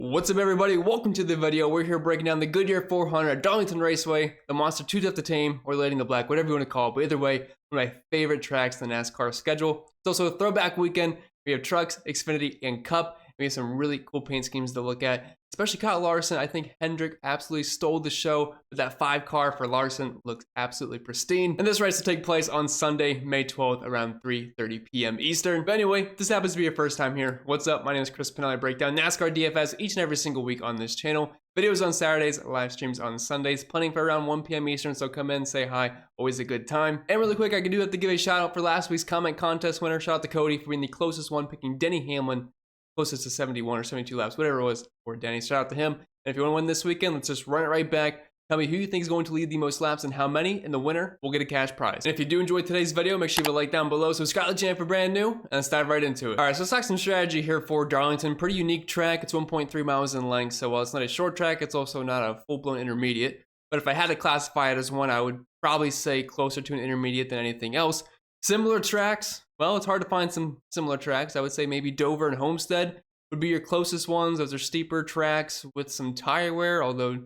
What's up, everybody? Welcome to the video. We're here breaking down the Goodyear 400 at Darlington Raceway, the Monster 2 Tough to Tame, or Lady in the Black, whatever you want to call it. But either way, one of my favorite tracks in the NASCAR schedule. It's also a throwback weekend. We have trucks, Xfinity, and Cup. We have some really cool paint schemes to look at, especially Kyle Larson. I think Hendrick absolutely stole the show, but that 5 car for Larson looks absolutely pristine. And this race will take place on Sunday, May 12th, around 3:30 p.m. Eastern. But anyway, if this happens to be your first time here, what's up? My name is Pennell. I break down NASCAR DFS each and every single week on this channel. Videos on Saturdays, live streams on Sundays, planning for around 1 p.m. Eastern, so come in, say hi, always a good time. And really quick, I do have to give a shout out for last week's comment contest winner. Shout out to Cody for being the closest one, picking Denny Hamlin, closest to 71 or 72 laps, whatever it was for Denny. Shout out to him. And if you want to win this weekend, let's just run it right back. Tell me who you think is going to lead the most laps and how many, and the winner will get a cash prize. And if you do enjoy today's video, make sure you leave a like down below, subscribe to the channel if you're brand new, and let's dive right into it. All right, so let's talk some strategy here for Darlington. Pretty unique track. It's 1.3 miles in length, so while it's not a short track, it's also not a full-blown intermediate. But if I had to classify it as one, I would probably say closer to an intermediate than anything else. Similar tracks, well, it's hard to find some similar tracks. I would say maybe Dover and Homestead would be your closest ones. Those are steeper tracks with some tire wear, although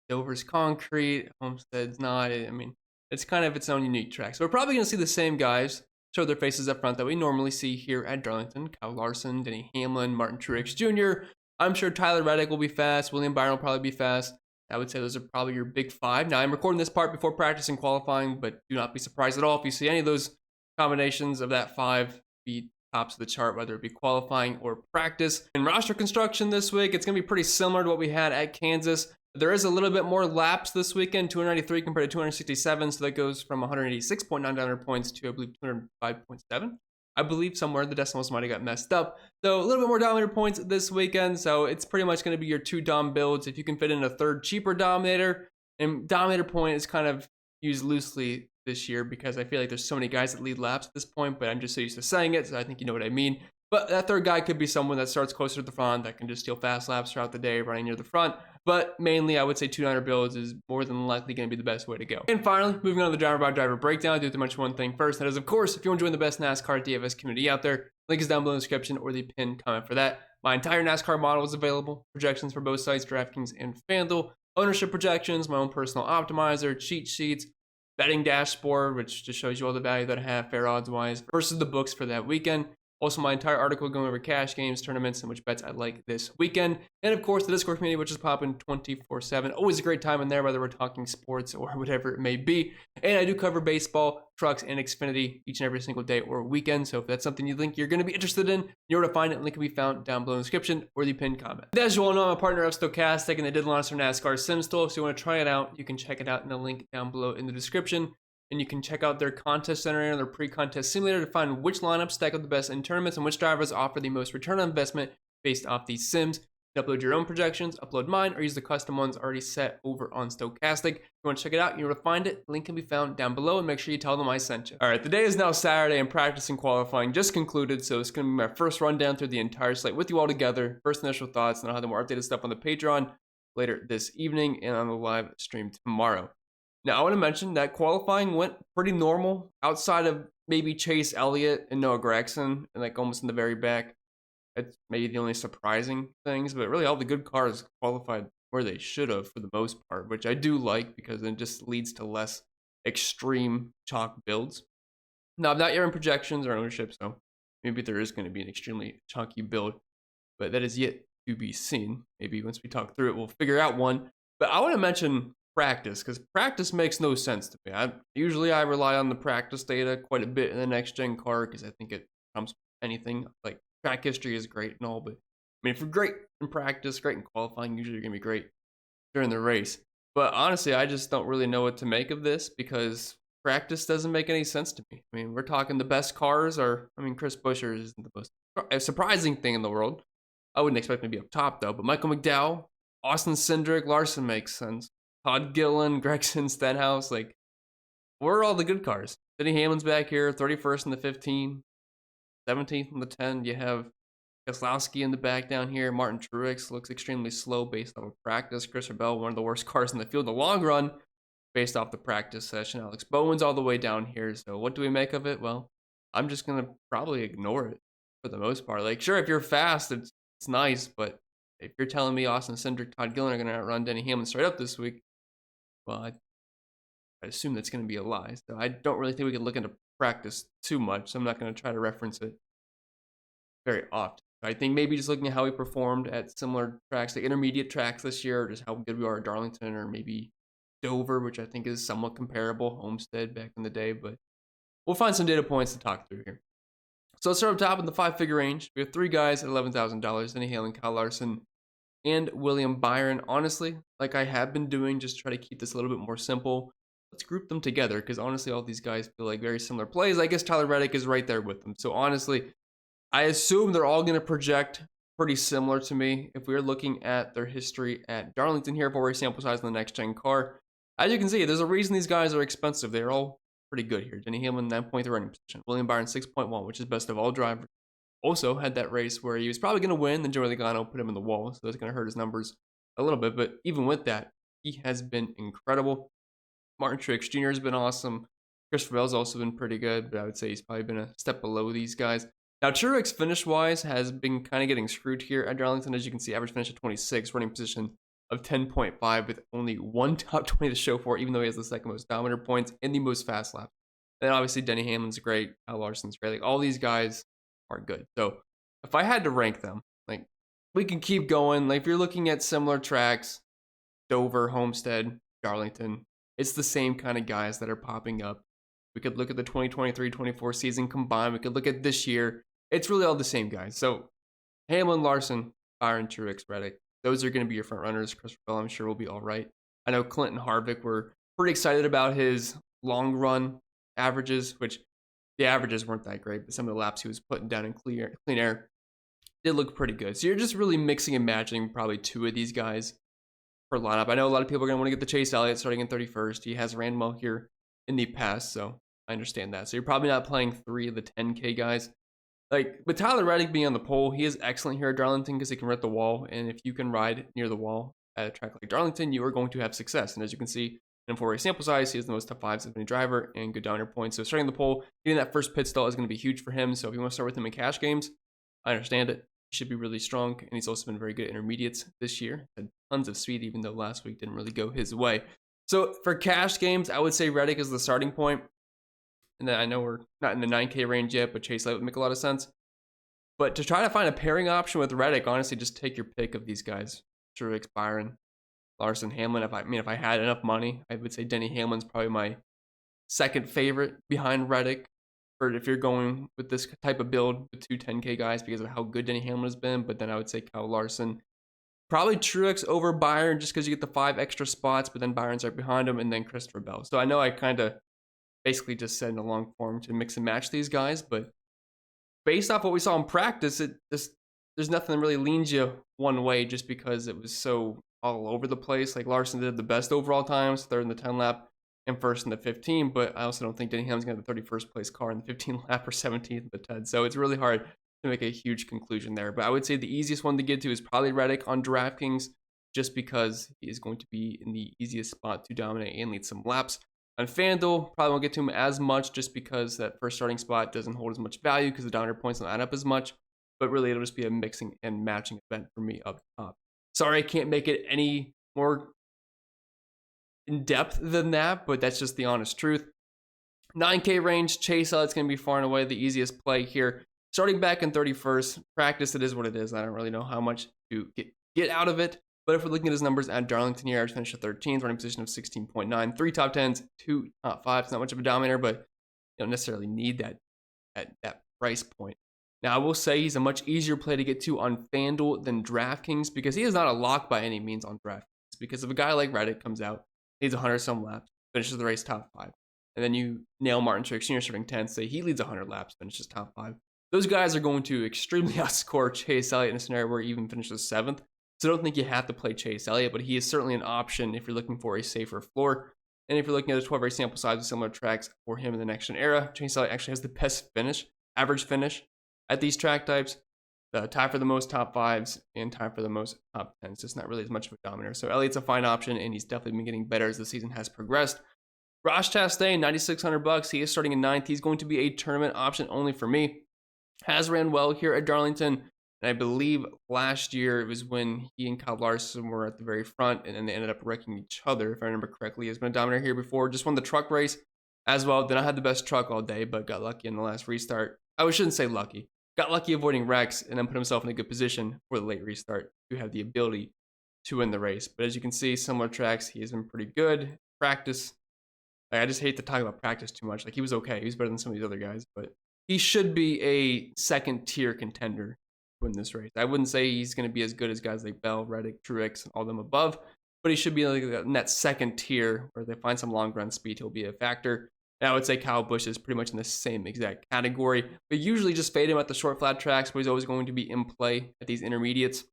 Dover's concrete, Homestead's not. I mean, it's kind of its own unique track. So we're probably going to see the same guys show their faces up front that we normally see here at Darlington. Kyle Larson, Denny Hamlin, Martin Truex Jr. I'm sure Tyler Reddick will be fast. William Byron will probably be fast. I would say those are probably your big 5. Now, I'm recording this part before practice and qualifying, but do not be surprised at all if you see any of those combinations of that 5 be tops of the chart, whether it be qualifying or practice. In roster construction this week, it's going to be pretty similar to what we had at Kansas. There is a little bit more laps this weekend, 293 compared to 267, so that goes from 186.9 points to, I believe, 205.7. I believe somewhere the decimals might have got messed up. So a little bit more Dominator points this weekend, so it's pretty much going to be your 2 Dom builds. If you can fit in a third cheaper Dominator, and Dominator point is kind of used loosely this year because I feel like there's so many guys that lead laps at this point, but I'm just so used to saying it, so I think you know what I mean. But that third guy could be someone that starts closer to the front, that can just steal fast laps throughout the day, running near the front. But mainly, I would say 2 builds is more than likely going to be the best way to go. And finally, moving on to the driver-by-driver breakdown, I do have to mention one thing first. That is, of course, if you want to join the best NASCAR DFS community out there, link is down below in the description or the pinned comment for that. My entire NASCAR model is available. Projections for both sites, DraftKings and FanDuel. Ownership projections, my own personal optimizer, cheat sheets, betting dashboard, which just shows you all the value that I have fair odds-wise versus the books for that weekend. Also, my entire article going over cash games, tournaments, and which bets I like this weekend. And of course, the Discord community, which is popping 24/7. Always a great time in there, whether we're talking sports or whatever it may be. And I do cover baseball, trucks, and Xfinity each and every single day or weekend. So if that's something you think you're going to be interested in, you know where to find it. Link can be found down below in the description or the pinned comment. And as you all know, I'm a partner of Stochastic, and they did launch their NASCAR Sim Store. So if you want to try it out, you can check it out in the link down below in the description. And you can check out their contest generator, their pre-contest simulator to find which lineups stack up the best in tournaments and which drivers offer the most return on investment based off these sims. You can upload your own projections, upload mine, or use the custom ones already set over on Stochastic. If you want to check it out, you know where to find it. Link can be found down below, and make sure you tell them I sent you. All right, the day is now Saturday, and practice and qualifying just concluded, so it's going to be my first rundown through the entire slate with you all together. First initial thoughts, and I'll have the more updated stuff on the Patreon later this evening and on the live stream tomorrow. Now, I want to mention that qualifying went pretty normal outside of maybe Chase Elliott and Noah Gragson, and like almost in the very back. That's maybe the only surprising things, but really all the good cars qualified where they should have for the most part, which I do like because it just leads to less extreme chalk builds. Now, I'm not yet in projections or ownership, so maybe there is going to be an extremely chalky build, but that is yet to be seen. Maybe once we talk through it, we'll figure out one. But I want to mention practice, because practice makes no sense to me. Usually I rely on the practice data quite a bit in the next gen car because I think it comes with anything. Like track history is great and all, but I mean, if you're great in practice, great in qualifying, usually you're gonna be great during the race. But honestly, I just don't really know what to make of this because practice doesn't make any sense to me. I mean, we're talking the best cars are, I mean, Chris Buescher isn't the most surprising thing in the world. I wouldn't expect him to be up top though, but Michael McDowell, Austin Cindric, Larson makes sense. Todd Gillen, Gregson, Stenhouse, like, where are all the good cars? Denny Hamlin's back here, 31st in the 15, 17th in the 10. You have Keselowski in the back down here. Martin Truex looks extremely slow based off of practice. Christopher Bell, one of the worst cars in the field in the long run based off the practice session. Alex Bowman's all the way down here. So what do we make of it? Well, I'm just going to probably ignore it for the most part. Like, sure, if you're fast, it's nice, but if you're telling me Austin Cindric, Todd Gillen are going to outrun Denny Hamlin straight up this week, well, I assume that's going to be a lie. So I don't really think we can look into practice too much. So I'm not going to try to reference it very often. I think maybe just looking at how we performed at similar tracks, the intermediate tracks this year, or just how good we are at Darlington, or maybe Dover, which I think is somewhat comparable, Homestead back in the day, but we'll find some data points to talk through here. So let's start up top in the 5-figure range. We have 3 guys at $11,000, Denny Hamlin, Kyle Larson, and William Byron. Honestly, like I have been doing, just try to keep this a little bit more simple. Let's group them together, because honestly, all these guys feel like very similar plays. I guess Tyler Reddick is right there with them. So honestly, I assume they're all going to project pretty similar to me. If we're looking at their history at Darlington here, for a sample size in the next gen car, as you can see, there's a reason these guys are expensive. They're all pretty good here. Denny Hamlin, 9.3 running position. William Byron, 6.1, which is best of all drivers. Also had that race where he was probably going to win, then Joey Logano put him in the wall, so that's going to hurt his numbers a little bit. But even with that, he has been incredible. Martin Truex Jr. has been awesome. Christopher Bell's also been pretty good, but I would say he's probably been a step below these guys. Now, Truex finish-wise has been kind of getting screwed here at Darlington. As you can see, average finish at 26, running position of 10.5 with only one top 20 to show for it, even though he has the second most dominator points and the most fast laps. And then obviously Denny Hamlin's great, Kyle Larson's great. Like all these guys are good. So if I had to rank them, like we can keep going. Like if you're looking at similar tracks, Dover, Homestead, Darlington, it's the same kind of guys that are popping up. We could look at the 2023-24 season combined. We could look at this year. It's really all the same guys. So Hamlin, Larson, Byron, Truex, Reddick, those are going to be your front runners. Christopher Bell, I'm sure, will be all right. I know Clinton Harvick, we're pretty excited about his long run averages, which the averages weren't that great, but some of the laps he was putting down in clean air did look pretty good. So you're just really mixing and matching probably 2 of these guys per lineup. I know a lot of people are going to want to get the Chase Elliott starting in 31st. He has ran well here in the past, so I understand that. So you're probably not playing 3 of the 10K guys. Like, with Tyler Reddick being on the pole, he is excellent here at Darlington because he can rip the wall, and if you can ride near the wall at a track like Darlington, you are going to have success. And as you can see, in a 4-race sample size, he has the most top 5s of any driver and good downer points. So starting the pole, getting that first pit stall is going to be huge for him. So if you want to start with him in cash games, I understand it. He should be really strong, and he's also been very good at intermediates this year. Had tons of speed, even though last week didn't really go his way. So for cash games, I would say Reddick is the starting point. And then I know we're not in the 9K range yet, but Chase Elliott would make a lot of sense. But to try to find a pairing option with Reddick, honestly, just take your pick of these guys. Truex, Byron, Larson, Hamlin. If I had enough money, I would say Denny Hamlin's probably my second favorite behind Reddick. Or if you're going with this type of build with 2 10K guys because of how good Denny Hamlin has been. But then I would say Kyle Larson. Probably Truex over Byron just because you get the 5 extra spots, but then Byron's right behind him, and then Christopher Bell. So I know I kind of basically just said in a long form to mix and match these guys, but based off what we saw in practice, there's nothing that really leans you one way just because it was so all over the place. Like Larson did the best overall times, 3rd in the 10 lap and 1st in the 15, but I also don't think Denny Hamlin's going to have the 31st place car in the 15 lap or 17th in the 10. So it's really hard to make a huge conclusion there. But I would say the easiest one to get to is probably Reddick on DraftKings, just because he is going to be in the easiest spot to dominate and lead some laps. On FanDuel, probably won't get to him as much just because that first starting spot doesn't hold as much value because the dominator points don't add up as much. But really, it'll just be a mixing and matching event for me up top. Sorry, I can't make it any more in depth than that, but that's just the honest truth. 9K range, Chase Elliott's going to be far and away the easiest play here. Starting back in 31st, practice, it is what it is. I don't really know how much to get out of it. But if we're looking at his numbers at Darlington here, average finish at 13th, running position of 16.9, 3 top 10s, 2 top 5s. Not much of a dominator, but you don't necessarily need that at that price point. Now, I will say he's a much easier play to get to on FanDuel than DraftKings because he is not a lock by any means on DraftKings. Because if a guy like Reddick comes out, leads 100-some laps, finishes the race top 5, and then you nail Martin Truex Jr. starting 10th, say he leads 100 laps, finishes top 5. Those guys are going to extremely outscore Chase Elliott in a scenario where he even finishes 7th. So I don't think you have to play Chase Elliott, but he is certainly an option if you're looking for a safer floor. And if you're looking at a 12-race sample size with similar tracks for him in the next gen era, Chase Elliott actually has the best finish, average finish at these track types. Tie for the most top 5s and tie for the most top 10s. Just not really as much of a dominator. So Elliott's a fine option, and he's definitely been getting better as the season has progressed. Ross Chastain, $9,600. He is starting in 9th. He's going to be a tournament option only for me. Has ran well here at Darlington. And I believe last year it was when he and Kyle Larson were at the very front, and then they ended up wrecking each other, if I remember correctly. He's been a dominator here before. Just won the truck race as well. Did not have the best truck all day, but got lucky in the last restart. I shouldn't say lucky. Got lucky avoiding wrecks, and then put himself in a good position for the late restart to have the ability to win the race. But as you can see, similar tracks, he has been pretty good. Practice. I just hate to talk about practice too much. Like, he was okay. He was better than some of these other guys, but he should be a second tier contender to win this race. I wouldn't say he's going to be as good as guys like Bell, Reddick, Truex, and all them above, but he should be like in that second tier where they find some long run speed. He'll be a factor. And I would say Kyle Busch is pretty much in the same exact category, but usually just fade him at the short flat tracks, but he's always going to be in play at these intermediates.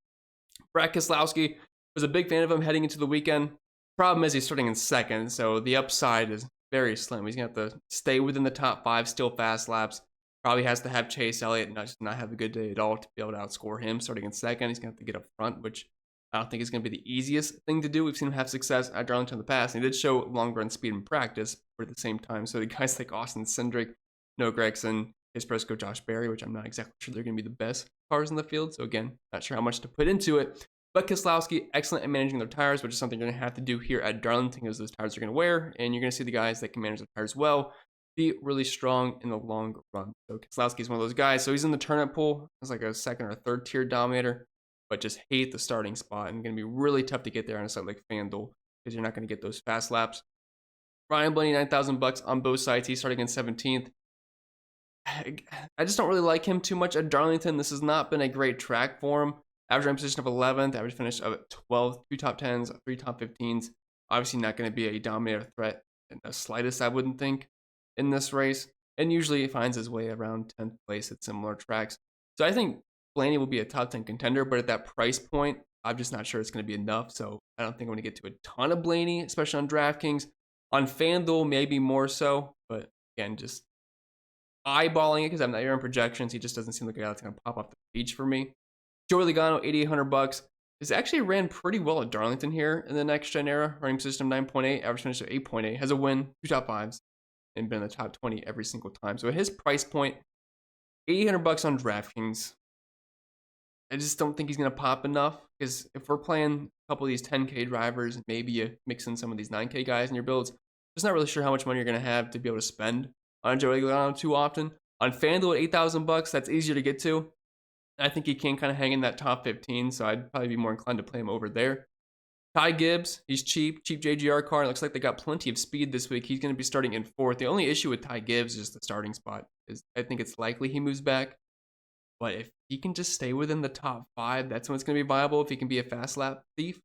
Brad Keselowski, was a big fan of him heading into the weekend. Problem is he's starting in second, so the upside is very slim. He's going to have to stay within the top 5, still fast laps. Probably has to have Chase Elliott not have a good day at all to be able to outscore him starting in second. He's going to have to get up front, which I don't think is going to be the easiest thing to do. We've seen him have success at Darlington in the past, and he did show long run speed in practice, but at the same time, so the guys like Austin Cindric, Noah Gragson, Chase Briscoe, Josh Berry, which I'm not exactly sure they're going to be the best cars in the field. So again, not sure how much to put into it. But Keselowski, excellent at managing their tires, which is something you're going to have to do here at Darlington because those tires are going to wear, and you're going to see the guys that can manage their tires well be really strong in the long run. So Keselowski is one of those guys. So he's in the turnip pool. He's like a second or third tier dominator, but just hate the starting spot and going to be really tough to get there on a site like FanDuel because you're not going to get those fast laps. Ryan Blaney, $9,000 on both sides. He's starting in 17th. I just don't really like him too much at Darlington. This has not been a great track for him. Average rank position of 11th, average finish of 12th, 2 top 10s, 3 top 15s. Obviously not going to be a dominator threat in the slightest, I wouldn't think, in this race. And usually he finds his way around 10th place at similar tracks. So I think Blaney will be a top 10 contender, but at that price point, I'm just not sure it's going to be enough. So I don't think I'm going to get to a ton of Blaney, especially on DraftKings. On FanDuel, maybe more so. But again, just eyeballing it because I'm not here on projections. He just doesn't seem like a guy that's going to pop off the page for me. Joey Logano, $8,800. Has actually ran pretty well at Darlington here in the next gen era. Running position of 9.8, average finish of 8.8. Has a win, 2 top 5s, and been in the top 20 every single time. So at his price point, $8,800 on DraftKings. I just don't think he's going to pop enough because if we're playing a couple of these 10K drivers and maybe you mix in some of these 9K guys in your builds, just not really sure how much money you're going to have to be able to spend on Joey Logano too often. On FanDuel at $8,000, that's easier to get to. I think he can kind of hang in that top 15, so I'd probably be more inclined to play him over there. Ty Gibbs, he's cheap JGR car. It looks like they got plenty of speed this week. He's going to be starting in 4th. The only issue with Ty Gibbs is the starting spot. I think it's likely he moves back. But if he can just stay within the top 5, that's when it's going to be viable if he can be a fast lap thief.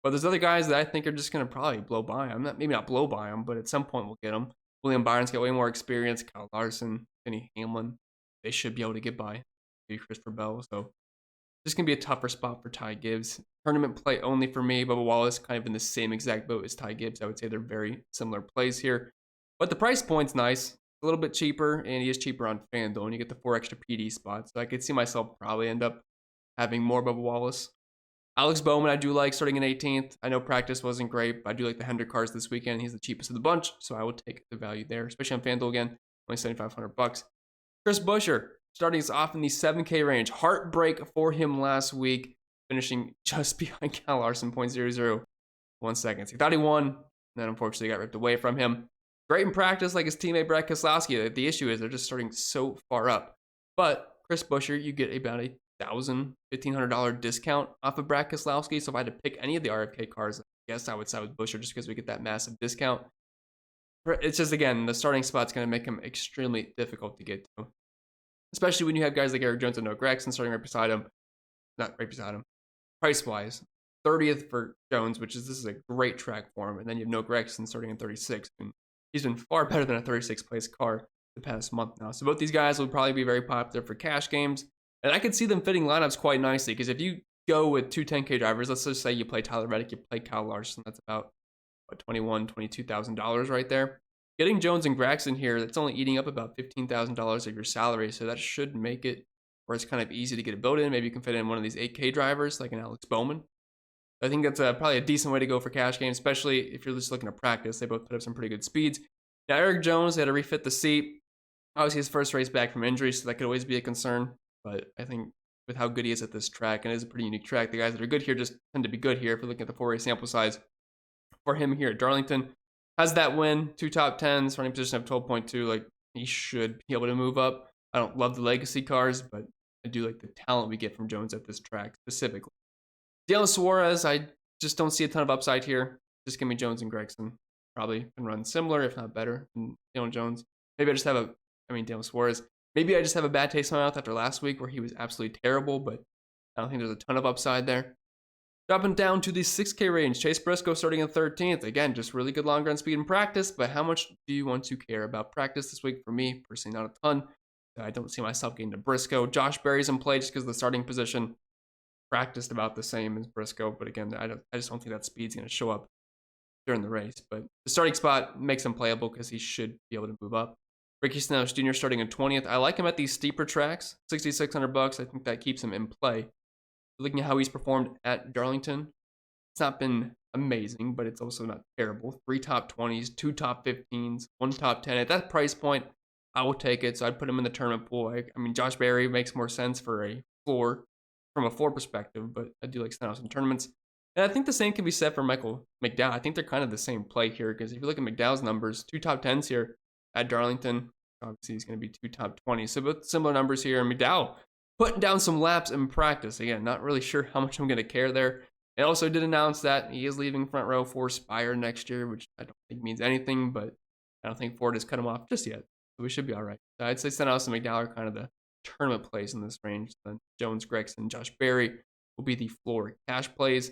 But there's other guys that I think are just going to probably blow by him. Maybe not blow by him, but at some point we'll get him. William Byron's got way more experience. Kyle Larson, Denny Hamlin, they should be able to get by. Christopher Bell. So this can be a tougher spot for Ty Gibbs. Tournament play only for me. Bubba Wallace kind of in the same exact boat as Ty Gibbs. I would say they're very similar plays here. But the price point's nice. A little bit cheaper, and he is cheaper on FanDuel, and you get the 4 extra PD spots. So I could see myself probably end up having more Bubba Wallace. Alex Bowman I do like starting in 18th. I know practice wasn't great, but I do like the Hendrick cars this weekend. He's the cheapest of the bunch, so I will take the value there, especially on FanDuel again. Only $7,500. Chris Buescher, starting us off in the 7K range. Heartbreak for him last week, finishing just behind Kyle Larson, 0.0001 seconds. He thought he won, and then unfortunately got ripped away from him. Great in practice, like his teammate Brad Keselowski. The issue is they're just starting so far up. But Chris Buescher, you get about a $1,000, $1,500 discount off of Brad Keselowski. So if I had to pick any of the RFK cars, I guess I would side with Buescher just because we get that massive discount. It's just, again, the starting spot's going to make him extremely difficult to get to. Especially when you have guys like Eric Jones and Noah Gragson starting right beside him. Not right beside him. Price-wise, 30th for Jones, this is a great track for him. And then you have Noah Gragson starting in 36th. And he's been far better than a 36th place car the past month now. So both these guys will probably be very popular for cash games. And I could see them fitting lineups quite nicely. Because if you go with 2 10K drivers, let's just say you play Tyler Reddick, you play Kyle Larson. That's about $21,000, $22,000 right there. Getting Jones and Gragson here, that's only eating up about $15,000 of your salary, so that should make it where it's kind of easy to get a build in. Maybe you can fit in one of these 8K drivers, like an Alex Bowman. I think that's probably a decent way to go for cash games, especially if you're just looking to practice. They both put up some pretty good speeds. Now, Eric Jones had to refit the seat. Obviously, his first race back from injury, so that could always be a concern. But I think with how good he is at this track, and it is a pretty unique track. The guys that are good here just tend to be good here. If you're looking at the 4-race sample size for him here at Darlington, has that win, 2 top 10s, running position of 12.2. Like, he should be able to move up. I don't love the legacy cars, but I do like the talent we get from Jones at this track specifically. Daniel Suarez, I just don't see a ton of upside here. Just give me Jones and Gregson. Probably can run similar, if not better, than Daniel Jones. Maybe I just have Daniel Suarez. Maybe I just have a bad taste in my mouth after last week where he was absolutely terrible, but I don't think there's a ton of upside there. Dropping down to the 6K range, Chase Briscoe starting in 13th. Again, just really good long run speed in practice, but how much do you want to care about practice this week? For me, personally, not a ton. I don't see myself getting to Briscoe. Josh Berry's in play just because the starting position practiced about the same as Briscoe, but again, I just don't think that speed's going to show up during the race. But the starting spot makes him playable because he should be able to move up. Ricky Stenhouse Jr. starting in 20th. I like him at these steeper tracks, $6,600. I think that keeps him in play. Looking at how he's performed at Darlington, it's not been amazing, but it's also not terrible. 3 top 20s, 2 top 15s, 1 top 10. At that price point, I will take it. So I'd put him in the tournament pool. I mean, Josh Berry makes more sense for a floor from a floor perspective, but I do like Stenhouse in tournaments. And I think the same can be said for Michael McDowell. I think they're kind of the same play here because if you look at McDowell's numbers, 2 top 10s here at Darlington. Obviously, he's going to be 2 top 20s. So both similar numbers here. And McDowell putting down some laps in practice. Again, not really sure how much I'm going to care there. It also did announce that he is leaving front row for Spire next year, which I don't think means anything, but I don't think Ford has cut him off just yet. So we should be all right. So I'd say Stenhouse and McDowell are kind of the tournament plays in this range. Then Jones, Gregson, Josh Berry will be the floor cash plays.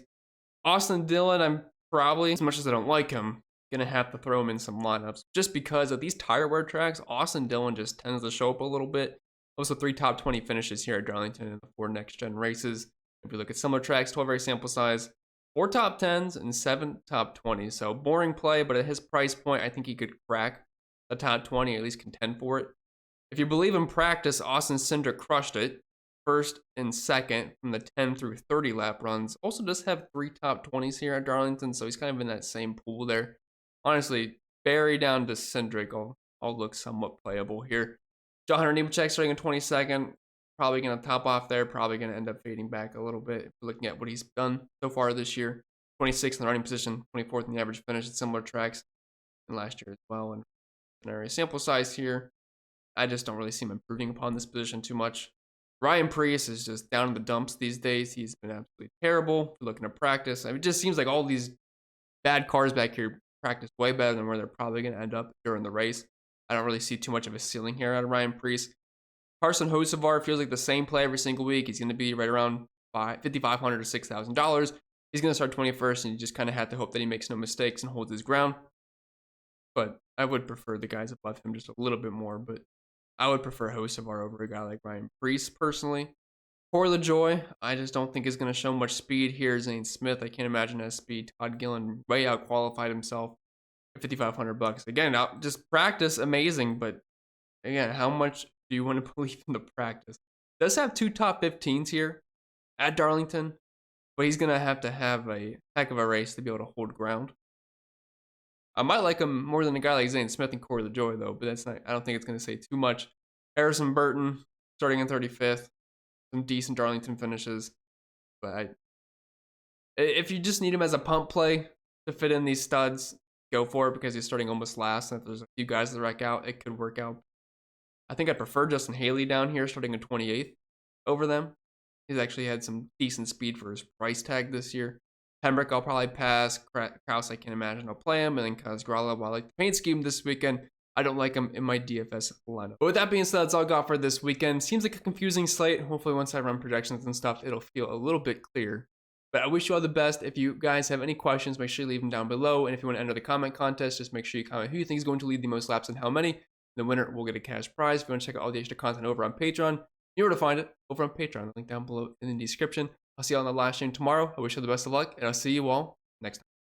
Austin Dillon, I'm probably, as much as I don't like him, going to have to throw him in some lineups. Just because of these tire wear tracks, Austin Dillon just tends to show up a little bit. Also 3 top 20 finishes here at Darlington in the 4 next-gen races. If you look at similar tracks, 12-race sample size, 4 top 10s and 7 top 20s. So boring play, but at his price point, I think he could crack the top 20, or at least contend for it. If you believe in practice, Austin Cindric crushed it. First and second from the 10 through 30 lap runs. Also does have 3 top 20s here at Darlington, so he's kind of in that same pool there. Honestly, Berry down to Cindric all look somewhat playable here. John Hunter Nemechek starting in 22nd. Probably going to top off there. Probably going to end up fading back a little bit if you're looking at what he's done so far this year. 26th in the running position, 24th in the average finish at similar tracks than last year as well. And area sample size here, I just don't really see him improving upon this position too much. Ryan Preece is just down in the dumps these days. He's been absolutely terrible. If you're looking at practice, I mean, it just seems like all these bad cars back here practice way better than where they're probably going to end up during the race. I don't really see too much of a ceiling here out of Ryan Preece. Carson Hocevar feels like the same play every single week. He's going to be right around $5,500 to $6,000. He's going to start 21st, and you just kind of have to hope that he makes no mistakes and holds his ground. But I would prefer the guys above him just a little bit more, but I would prefer Hocevar over a guy like Ryan Preece personally. Corey LaJoie, I just don't think is going to show much speed here. Zane Smith, I can't imagine has speed. Todd Gillen way out qualified himself at $5,500. Again, just practice amazing, but again, how much do you want to believe in the practice? Does have 2 top 15s here at Darlington, but he's going to have a heck of a race to be able to hold ground. I might like him more than a guy like Zane Smith and Corey LaJoie, though, but that's not. I don't think it's going to say too much. Harrison Burton starting in 35th. Some decent Darlington finishes. But if you just need him as a pump play to fit in these studs, go for it because he's starting almost last. And if there's a few guys that wreck out, it could work out. I think I prefer Justin Haley down here starting in 28th over them. He's actually had some decent speed for his price tag this year. Pembroke, I'll probably pass. Kraus, I can't imagine I'll play him. And then Kazgrala, while I like the paint scheme this weekend, I don't like him in my DFS lineup. But with that being said, that's all I got for this weekend. Seems like a confusing slate. Hopefully once I run projections and stuff, it'll feel a little bit clearer. But I wish you all the best. If you guys have any questions, make sure you leave them down below. And if you want to enter the comment contest, just make sure you comment who you think is going to lead the most laps and how many. The winner will get a cash prize. If you want to check out all the extra content over on Patreon, you know where to find it, over on Patreon. Link down below in the description. I'll see you all on the live stream tomorrow. I wish you all the best of luck, and I'll see you all next time.